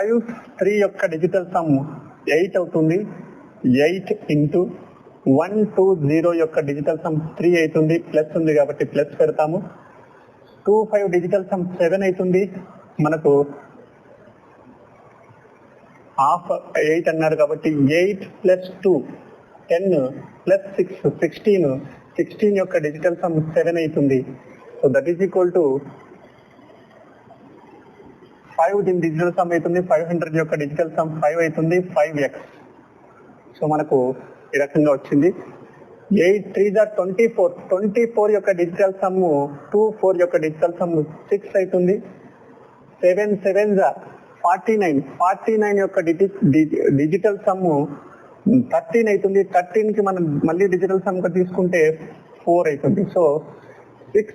5 3 యొక్క digital sum 8 అవుతుంది. 8 into 1 2 0 యొక్క డిజిటల్ సమ్ 3 అవుతుంది. ప్లస్ ఉంది కాబట్టి ప్లస్ పెడతాము. 2 5 డిజిటల్ సమ్ 7 అవుతుంది. మనకు హాఫ్ 8 అన్నారు కాబట్టి 8 ప్లస్ 2 10 ప్లస్ 6 16 యొక్క డిజిటల్ సమ్ 7 అవుతుంది. So that is equal to 5 దీని డిజిటల్ సమ్ అవుతుంది. 500 యొక్క డిజిటల్ సమ్ 5 అవుతుంది. 5x. సో మనకు ఈ రకంగా వచ్చింది. 8 3 24 యొక్క డిజిటల్ సమ్ 2 4 యొక్క డిజిటల్ సమ్ 6 అవుతుంది. 7 7 49 యొక్క డిజిటల్ సమ్ 13 అవుతుంది. 13 కి మనం మళ్ళీ డిజిటల్ సమ్ గా తీసుకుంటే 4 అవుతుంది. So 6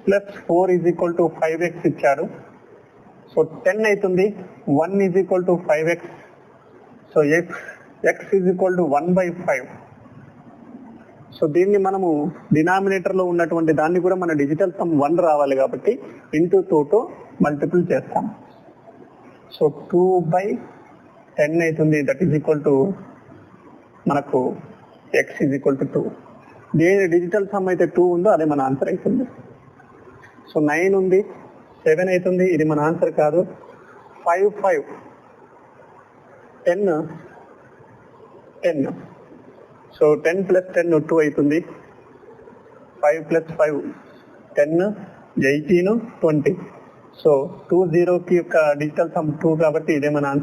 plus 4 is equal to 5x ఇచ్చారు. సో 10 అవుతుంది. 1 is equal to 5x. So x is equal to 1/5. So దీన్ని మనము డినామినేటర్ లో ఉన్నటువంటి దాన్ని కూడా మన డిజిటల్ సమ్ 1 రావాలి కాబట్టి ఇంటూ 2తో మల్టిపుల్ చేస్తాం. సో 2/10 అవుతుంది. దట్ ఈజ్ ఈక్వల్ టు మనకు x ఈజ్ ఈక్వల్ టు 2. దేని డిజిటల్ సమ్ అయితే 2 ఉందో అదే మన ఆన్సర్ అవుతుంది. సో 9 ఉంది, 7 అవుతుంది. ఇది మన ఆన్సర్ కాదు. 5 5 10. సో 10 ప్లస్ 10 2 అవుతుంది. 5 ప్లస్ 5 10 18 20. సో 2 0 కి యొక్క డిజిటల్ సమ్ 2 కాబట్టి ఇదే మన ఆన్సర్.